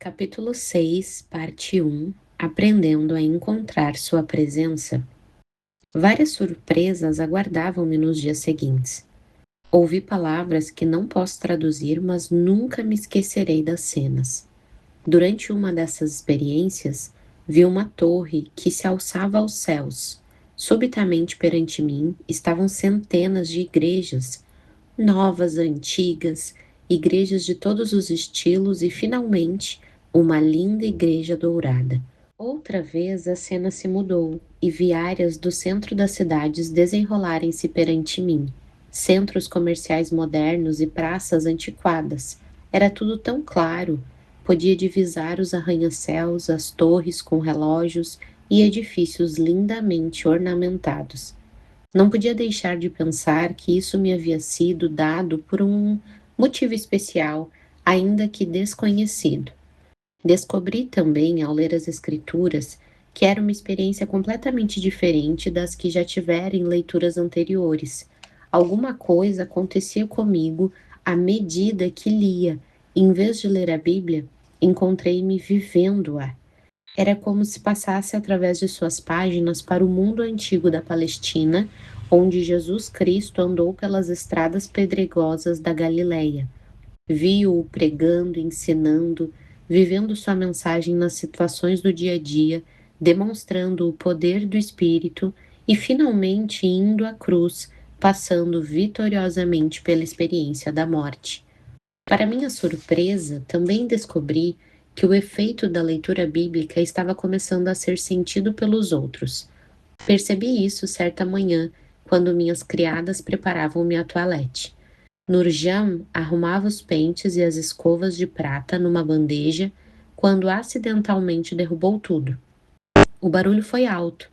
Capítulo 6, parte 1. Aprendendo a encontrar sua presença. Várias surpresas aguardavam-me nos dias seguintes. Ouvi palavras que não posso traduzir, mas nunca me esquecerei das cenas. Durante uma dessas experiências, vi uma torre que se alçava aos céus. Subitamente perante mim estavam centenas de igrejas, novas, antigas, igrejas de todos os estilos e, finalmente, uma linda igreja dourada. Outra vez a cena se mudou e vi áreas do centro das cidades desenrolarem-se perante mim. Centros comerciais modernos e praças antiquadas. Era tudo tão claro. Podia divisar os arranha-céus, as torres com relógios e edifícios lindamente ornamentados. Não podia deixar de pensar que isso me havia sido dado por um motivo especial, ainda que desconhecido. Descobri também, ao ler as Escrituras, que era uma experiência completamente diferente das que já tivera em leituras anteriores. Alguma coisa acontecia comigo à medida que lia. Em vez de ler a Bíblia, encontrei-me vivendo-a. Era como se passasse através de suas páginas para o mundo antigo da Palestina, onde Jesus Cristo andou pelas estradas pedregosas da Galileia. Vi-o pregando, ensinando, vivendo sua mensagem nas situações do dia a dia, demonstrando o poder do Espírito e finalmente indo à cruz, passando vitoriosamente pela experiência da morte. Para minha surpresa, também descobri que o efeito da leitura bíblica estava começando a ser sentido pelos outros. Percebi isso certa manhã, quando minhas criadas preparavam minha toilette. Nurjam arrumava os pentes e as escovas de prata numa bandeja quando acidentalmente derrubou tudo. O barulho foi alto.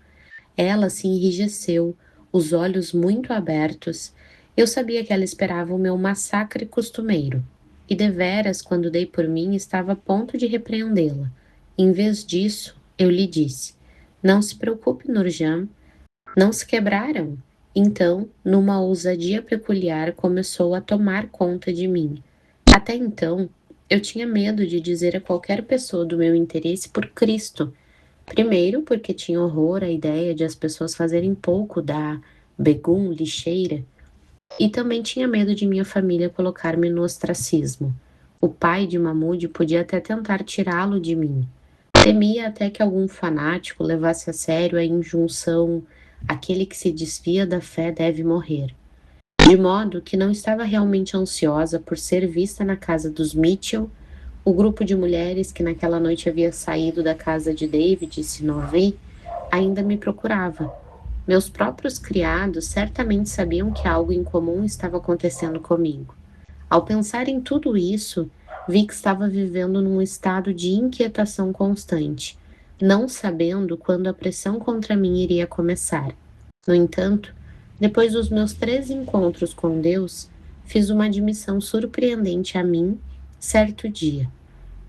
Ela se enrijeceu, os olhos muito abertos. Eu sabia que ela esperava o meu massacre costumeiro. E deveras, quando dei por mim, estava a ponto de repreendê-la. Em vez disso, eu lhe disse: Não se preocupe, Nurjam, não se quebraram. Então, numa ousadia peculiar, começou a tomar conta de mim. Até então, eu tinha medo de dizer a qualquer pessoa do meu interesse por Cristo. Primeiro, porque tinha horror à ideia de as pessoas fazerem pouco da Begum lixeira, e também tinha medo de minha família colocar-me no ostracismo. O pai de Mahmoud podia até tentar tirá-lo de mim. Temia até que algum fanático levasse a sério a injunção: aquele que se desvia da fé deve morrer. De modo que não estava realmente ansiosa por ser vista na casa dos Mitchell, o grupo de mulheres que naquela noite havia saído da casa de David e Sinové ainda me procurava. Meus próprios criados certamente sabiam que algo incomum estava acontecendo comigo. Ao pensar em tudo isso, vi que estava vivendo num estado de inquietação constante, não sabendo quando a pressão contra mim iria começar. No entanto, depois dos meus 3 encontros com Deus, fiz uma admissão surpreendente a mim certo dia.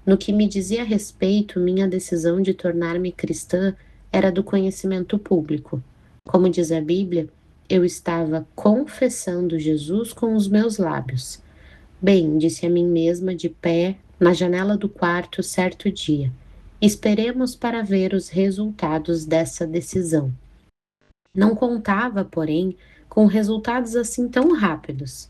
No que me dizia respeito, minha decisão de tornar-me cristã era do conhecimento público. Como diz a Bíblia, eu estava confessando Jesus com os meus lábios. Bem, disse a mim mesma de pé na janela do quarto certo dia. Esperemos para ver os resultados dessa decisão. Não contava, porém, com resultados assim tão rápidos.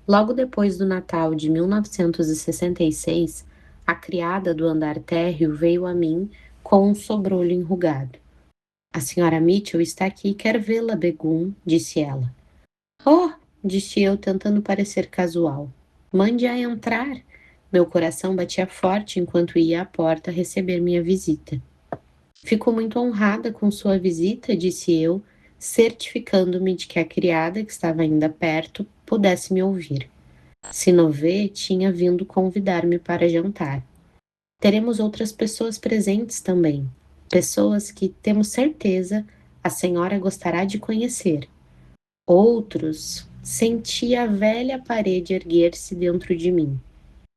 Logo depois do Natal de 1966, a criada do andar térreo veio a mim com um sobrolho enrugado. A senhora Mitchell está aqui e quer vê-la, Begum, disse ela. Oh, disse eu, tentando parecer casual. Mande-a entrar. Meu coração batia forte enquanto ia à porta receber minha visita. Fico muito honrada com sua visita, disse eu, certificando-me de que a criada, que estava ainda perto, pudesse me ouvir. Sinové tinha vindo convidar-me para jantar. Teremos outras pessoas presentes também. Pessoas que, temos certeza, a senhora gostará de conhecer. Outros, senti a velha parede erguer-se dentro de mim.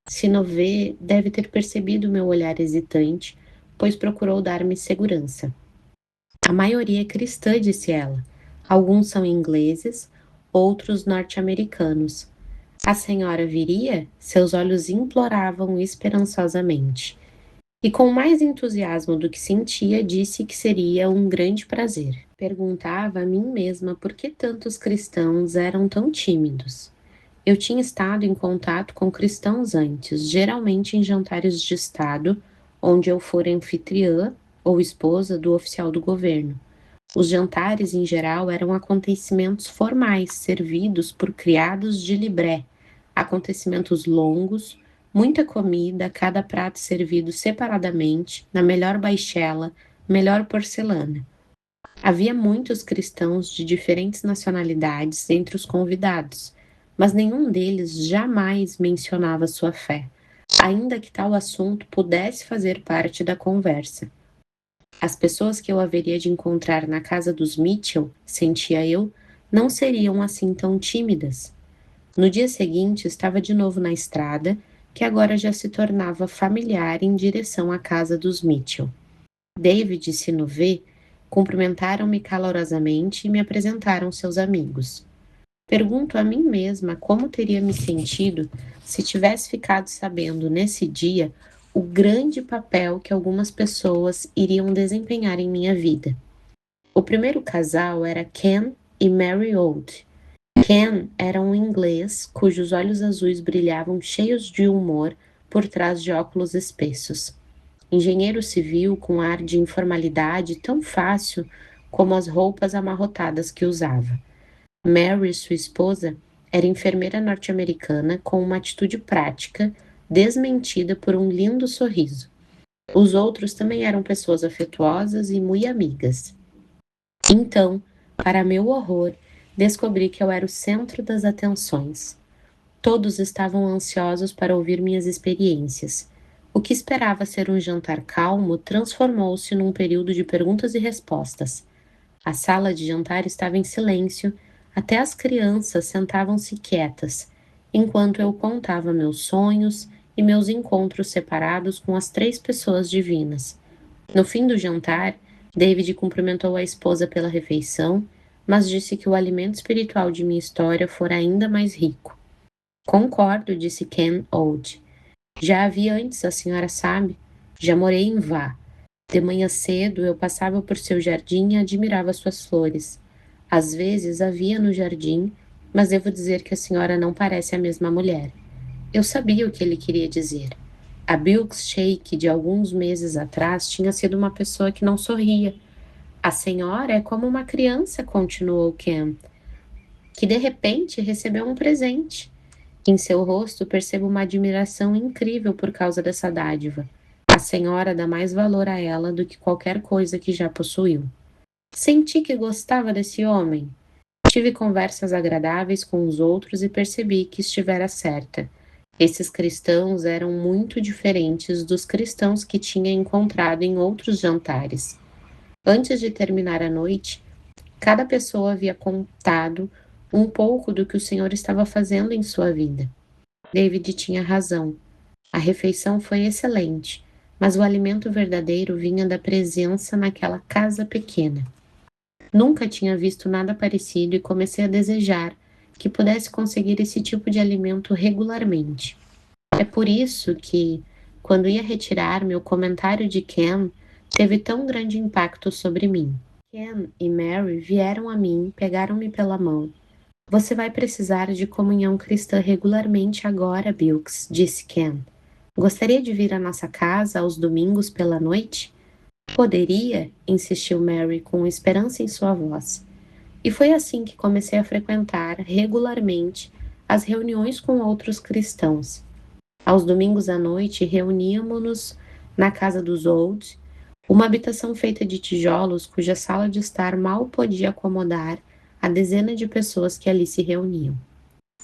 Sinové deve ter percebido meu olhar hesitante, pois procurou dar-me segurança. A maioria é cristã, disse ela. Alguns são ingleses, outros norte-americanos. A senhora viria? Seus olhos imploravam esperançosamente. E com mais entusiasmo do que sentia, disse que seria um grande prazer. Perguntava a mim mesma por que tantos cristãos eram tão tímidos. Eu tinha estado em contato com cristãos antes, geralmente em jantares de Estado, onde eu fora anfitriã ou esposa do oficial do governo. Os jantares, em geral, eram acontecimentos formais, servidos por criados de libré, acontecimentos longos, muita comida, cada prato servido separadamente, na melhor baixela, melhor porcelana. Havia muitos cristãos de diferentes nacionalidades entre os convidados, mas nenhum deles jamais mencionava sua fé, ainda que tal assunto pudesse fazer parte da conversa. As pessoas que eu haveria de encontrar na casa dos Mitchell, sentia eu, não seriam assim tão tímidas. No dia seguinte, estava de novo na estrada, que agora já se tornava familiar em direção à casa dos Mitchell. David e Sinuvé cumprimentaram-me calorosamente e me apresentaram seus amigos. Pergunto a mim mesma como teria me sentido se tivesse ficado sabendo nesse dia o grande papel que algumas pessoas iriam desempenhar em minha vida. O primeiro casal era Ken e Mary Old. Ken era um inglês cujos olhos azuis brilhavam cheios de humor por trás de óculos espessos. Engenheiro civil com ar de informalidade tão fácil como as roupas amarrotadas que usava. Mary, sua esposa, era enfermeira norte-americana com uma atitude prática, desmentida por um lindo sorriso. Os outros também eram pessoas afetuosas e muito amigas. Então, para meu horror, descobri que eu era o centro das atenções. Todos estavam ansiosos para ouvir minhas experiências. O que esperava ser um jantar calmo transformou-se num período de perguntas e respostas. A sala de jantar estava em silêncio, até as crianças sentavam-se quietas, enquanto eu contava meus sonhos e meus encontros separados com as 3 pessoas divinas. No fim do jantar, David cumprimentou a esposa pela refeição, mas disse que o alimento espiritual de minha história fora ainda mais rico. Concordo, disse Ken Old. Já a vi antes, a senhora sabe. Já morei em Vá. De manhã cedo eu passava por seu jardim e admirava suas flores. Às vezes a via no jardim, mas devo dizer que a senhora não parece a mesma mulher. Eu sabia o que ele queria dizer. A Bilks Shake de alguns meses atrás tinha sido uma pessoa que não sorria. A senhora é como uma criança, continuou Ken, que de repente recebeu um presente. Em seu rosto percebo uma admiração incrível por causa dessa dádiva. A senhora dá mais valor a ela do que qualquer coisa que já possuiu. Senti que gostava desse homem. Tive conversas agradáveis com os outros e percebi que estivera certa. Esses cristãos eram muito diferentes dos cristãos que tinha encontrado em outros jantares. Antes de terminar a noite, cada pessoa havia contado um pouco do que o Senhor estava fazendo em sua vida. David tinha razão. A refeição foi excelente, mas o alimento verdadeiro vinha da presença naquela casa pequena. Nunca tinha visto nada parecido e comecei a desejar que pudesse conseguir esse tipo de alimento regularmente. É por isso que, quando ia retirar-me, o comentário de Ken teve tão grande impacto sobre mim. Ken e Mary vieram a mim, pegaram-me pela mão. Você vai precisar de comunhão cristã regularmente agora, Bilks, disse Ken. Gostaria de vir à nossa casa aos domingos pela noite? Poderia, insistiu Mary com esperança em sua voz. E foi assim que comecei a frequentar regularmente as reuniões com outros cristãos. Aos domingos à noite reuníamos-nos na casa dos Old, uma habitação feita de tijolos cuja sala de estar mal podia acomodar a dezena de pessoas que ali se reuniam.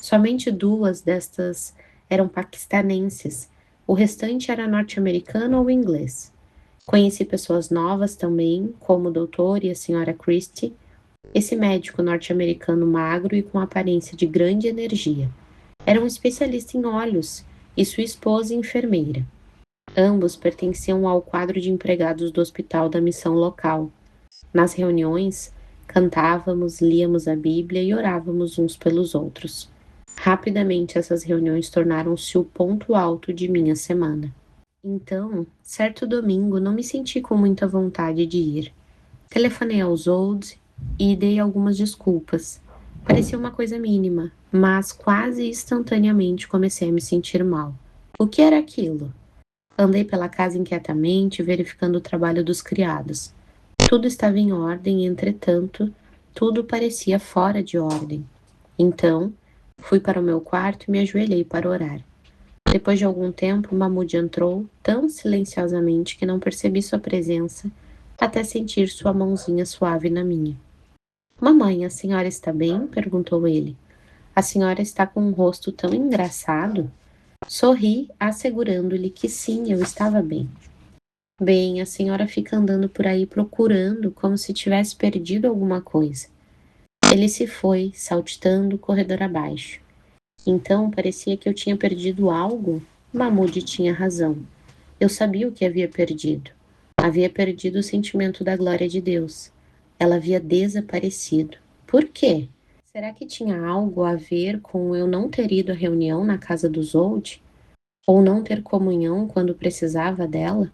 Somente 2 destas eram paquistanenses, o restante era norte-americano ou inglês. Conheci pessoas novas também, como o doutor e a senhora Christie, esse médico norte-americano magro e com aparência de grande energia. Era um especialista em olhos e sua esposa enfermeira. Ambos pertenciam ao quadro de empregados do hospital da missão local. Nas reuniões, cantávamos, líamos a Bíblia e orávamos uns pelos outros. Rapidamente essas reuniões tornaram-se o ponto alto de minha semana. Então, certo domingo, não me senti com muita vontade de ir. Telefonei aos Olds e dei algumas desculpas. Parecia uma coisa mínima, mas quase instantaneamente comecei a me sentir mal. O que era aquilo? Andei pela casa inquietamente, verificando o trabalho dos criados. Tudo estava em ordem, entretanto, tudo parecia fora de ordem. Então, fui para o meu quarto e me ajoelhei para orar. Depois de algum tempo, Mahmoud entrou, tão silenciosamente que não percebi sua presença, até sentir sua mãozinha suave na minha. Mamãe, a senhora está bem? Perguntou ele. A senhora está com um rosto tão engraçado. Sorri, assegurando-lhe que sim, eu estava bem. Bem, a senhora fica andando por aí procurando, como se tivesse perdido alguma coisa. Ele se foi, saltitando o corredor abaixo. Então parecia que eu tinha perdido algo. Mahmoud tinha razão. Eu sabia o que havia perdido. Havia perdido o sentimento da glória de Deus. Ela havia desaparecido. Por quê? Será que tinha algo a ver com eu não ter ido à reunião na casa dos Old? Ou não ter comunhão quando precisava dela?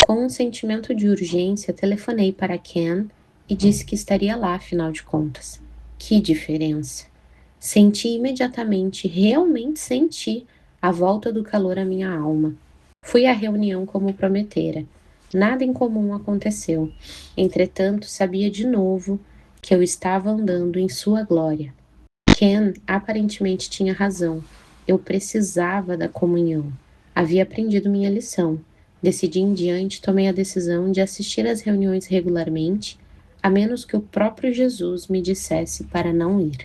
Com um sentimento de urgência, telefonei para Ken e disse que estaria lá, afinal de contas. Que diferença! Senti imediatamente, realmente senti, a volta do calor à minha alma. Fui à reunião como prometera. Nada incomum aconteceu. Entretanto, sabia de novo que eu estava andando em sua glória. Ken aparentemente tinha razão. Eu precisava da comunhão. Havia aprendido minha lição. Decidi em diante, tomei a decisão de assistir às reuniões regularmente, a menos que o próprio Jesus me dissesse para não ir.